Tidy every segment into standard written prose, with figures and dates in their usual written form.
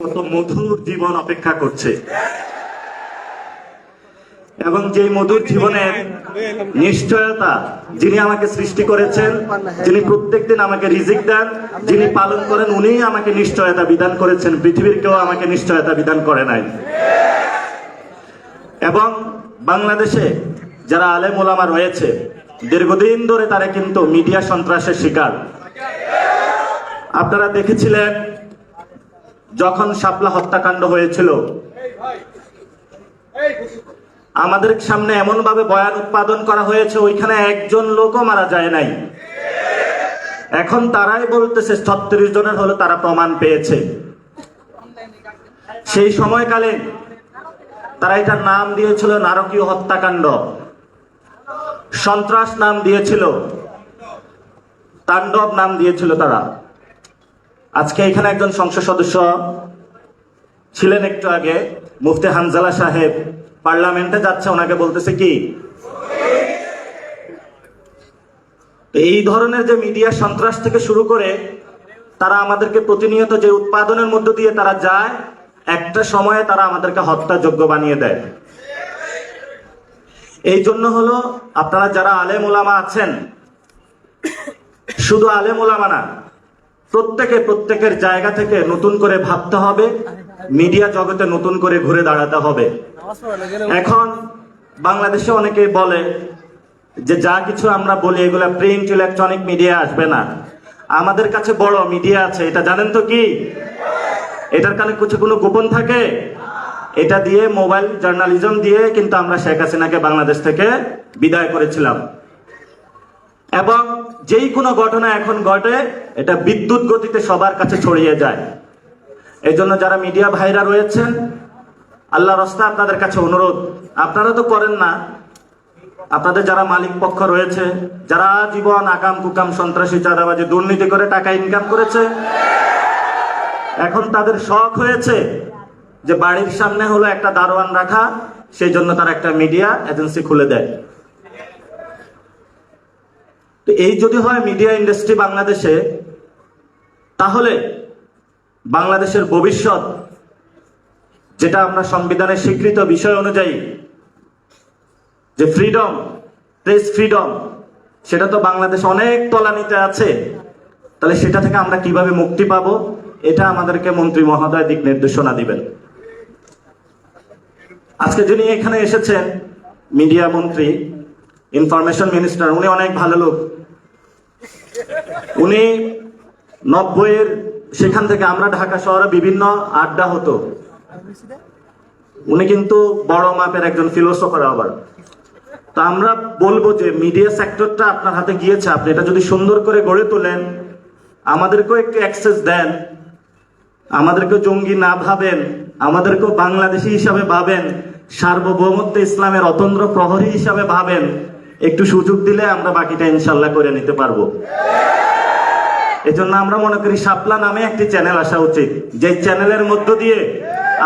কত মধুর জীবন অপেক্ষা করছে এবং যে মধুর জীবনের নিশ্চয়তা যিনি আমাকে সৃষ্টি করেছেন, যিনি প্রত্যেকদিন আমাকে রিজিক দেন, যিনি পালন করেন, উনিই আমাকে নিশ্চয়তা বিধান করেছেন। পৃথিবীর কেউ আমাকে নিশ্চয়তা বিধান করে নাই। এবং বাংলাদেশে যারা আলেম ওলামা রয়েছে দীর্ঘদিন ধরে তারা কিন্তু মিডিয়া সন্ত্রাসের শিকার। আপনারা দেখেছিলেন যখন শাপলা হত্যাকাণ্ড হয়েছিল, আমাদের সামনে এমন ভাবে বয়ান উৎপাদন করা হয়েছে ওইখানে একজন লোকও মারা যায় নাই। এখন তারাই বলতেছে 36 জনের হলো তারা প্রমাণ পেয়েছে। সেই সময়কালে তারা এটার নাম দিয়েছিল নারকীয় হত্যাকাণ্ড, সন্ত্রাস নাম দিয়েছিল, তাণ্ডব নাম দিয়েছিল তারা। আজকে এখানে একজন সংসদ সদস্য ছিলেন একটু আগে, মুফতি হানজালা সাহেব পার্লামেন্টে যাচ্ছে, ওনাকে বলতেছে কি এই ধরনের যে মিডিয়া সন্ত্রাস থেকে শুরু করে তারা আমাদেরকে প্রতিনিয়ত যে উৎপাদনের মধ্য দিয়ে তারা যায়, একটা সময়ে তারা আমাদেরকে হত্যাযোগ্য বানিয়ে দেয়। এই জন্য হলো আপনারা যারা আলেম ওলামা আছেন, শুধু আলেম ওলামা না, প্রত্যেকের জায়গা থেকে নতুন করে ভাবতে হবে, মিডিয়া জগতে নতুন করে ঘুরে দাঁড়াতে হবে। এখন বাংলাদেশে অনেকে বলে যে যা কিছু আমরা বলি এগুলা প্রিন্ট ইলেকট্রনিক মিডিয়া আসবে না। আমাদের কাছে বড় মিডিয়া আছে, এটা জানেন তো কি? এটার কানে কোনো গোপন থাকে? এটা দিয়ে মোবাইল জার্নালিজম দিয়ে কিন্তু আমরা শেখ হাসিনাকে বাংলাদেশ থেকে বিদায় করেছিলাম। এবং যেই কোনো ঘটনা এখন ঘটে এটা বিদ্যুৎ গতিতে সবার কাছে ছড়িয়ে যায়। এই জন্য যারা মিডিয়া ভাইরা রয়েছেন, আল্লাহর রাস্তায় আপনাদের কাছে অনুরোধ, আপনারা তো করেন না, আপনাদের যারা মালিক পক্ষ রয়েছে, যারা জীবন আকাম কুকাম সন্ত্রাসী চাঁদাবাজি দুর্নীতি করে টাকা ইনকাম করেছে, এখন তাদের শখ হয়েছে যে বাড়ির সামনে হলো একটা দারোয়ান রাখা, সেই জন্য তারা একটা মিডিয়া এজেন্সি খুলে দেয়। তো এই যদি হয় মিডিয়া ইন্ডাস্ট্রি বাংলাদেশে, তাহলে বাংলাদেশের ভবিষ্যৎ, যেটা আমরা সংবিধানের স্বীকৃত বিষয় অনুযায়ী যে ফ্রিডম, প্রেস ফ্রিডম, সেটা তো বাংলাদেশ অনেক তলানিতে আছে। তাহলে সেটা থেকে আমরা কিভাবে মুক্তি পাবো, এটা আমাদেরকে মন্ত্রী মহোদয় দিক নির্দেশনা দিবেন। আজকে যিনি এখানে এসেছেন মিডিয়া মন্ত্রী, ইনফরমেশন মিনিস্টার, উনি অনেক ভালো লোক। উনি 90-এর সেখান থেকে আমরা ঢাকা শহরে বিভিন্ন আড্ডা হতো, উনি কিন্তু বড় মাপের একজন ফিলোসফার। আবার তা আমরা বলবো যে মিডিয়া সেক্টরটা আপনার হাতে গিয়েছে, আপনি এটা যদি সুন্দর করে গড়ে তোলেন, আমাদেরকেও একটু অ্যাক্সেস দেন, আমাদেরকেও জঙ্গি না ভাবেন, আমাদেরকেও বাংলাদেশি হিসাবে ভাবেন, সার্বভৌমত্ব ইসলামের অতন্দ্র প্রহরী হিসাবে ভাবেন, একটু সুযোগ দিলে আমরা বাকিটা ইনশাল্লাহ করে নিতে পারবো। এজন্য আমরা মনে করি শাপলা নামে একটি চ্যানেল আসা উচিত, যে চ্যানেলের মধ্য দিয়ে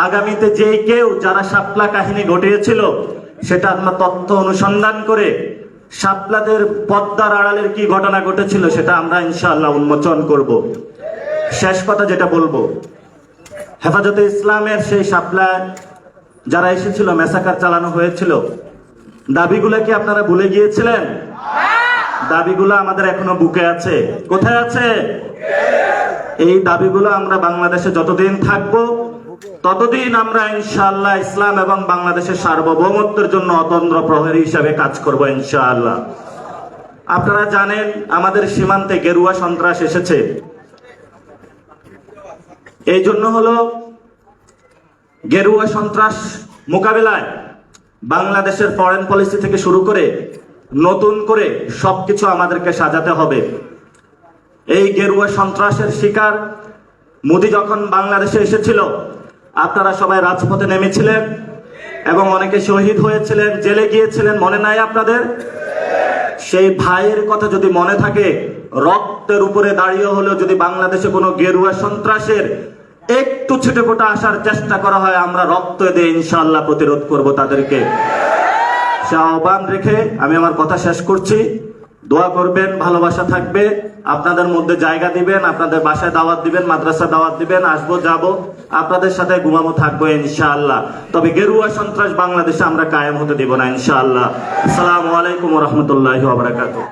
আগামীতে যেই কেউ যারা শাপলা কাহিনী ঘটিয়েছিল সেটা আমরা তথ্য অনুসন্ধান করে শাপলাদের পদ্মার আড়ালের কি ঘটনা ঘটেছিল সেটা আমরা ইনশাআল্লাহ উন্মোচন করব। শেষ কথা যেটা বলবো, হেফাজতে ইসলামের সেই শাপলা যারা এসেছিল, মেসাকার চালানো হয়েছিল, দাবিগুলো কি আপনারা ভুলে গিয়েছিলেন? দাবিগুলো আমাদের এখনো বুকে আছে। কোথায় আছে এই দাবিগুলো? আমরা বাংলাদেশে যতদিন থাকবো ততদিন আমরা ইনশাআল্লাহ ইসলাম এবং বাংলাদেশের সার্বভৌমত্বের জন্য অতন্দ্র প্রহরী হিসাবে কাজ করব ইনশাআল্লাহ। আপনারা জানেন আমাদের সীমান্তে গেরুয়া সন্ত্রাস এসেছে। এই জন্য হলো গেরুয়া সন্ত্রাস মোকাবেলায় বাংলাদেশের ফরেন পলিসি থেকে শুরু করে নতুন করে সবকিছু আমাদেরকে সাজাতে হবে। এই গেরুয়া সন্ত্রাসের শিকার মোদি যখন বাংলাদেশে এসেছিল, আপনারা সবাই রাজপথে নেমেছিলেন এবং অনেকে শহীদ হয়েছিলেন, জেলে গিয়েছিলেন, মনে নাই আপনাদের? সেই ভাইয়ের কথা যদি মনে থাকে, রক্তের উপরে দাঁড়িয়ে হলেও যদি বাংলাদেশে কোনো গেরুয়া সন্ত্রাসের একটু ছিটেফোঁটা আসার চেষ্টা করা হয়, আমরা রক্ত দিয়ে ইনশাআল্লাহ প্রতিরোধ করব তাদেরকে। সে আহ্বান রেখে আমি আমার কথা শেষ করছি। দোয়া করবেন, ভালোবাসা থাকবে, আপনাদের মধ্যে জায়গা দিবেন, আপনাদের বাসায় দাওয়াত দিবেন, মাদ্রাসা দাওয়াত দিবেন, আসবো যাব, আপনাদের সাথে ঘুমাবো থাকবো ইনশাআল্লাহ। তবে গেরুয়া সন্ত্রাস বাংলাদেশে আমরা কায়েম হতে দিব না ইনশাআল্লাহ। আসসালামু আলাইকুম ওয়া রাহমাতুল্লাহি ওয়া বারাকাতুহু।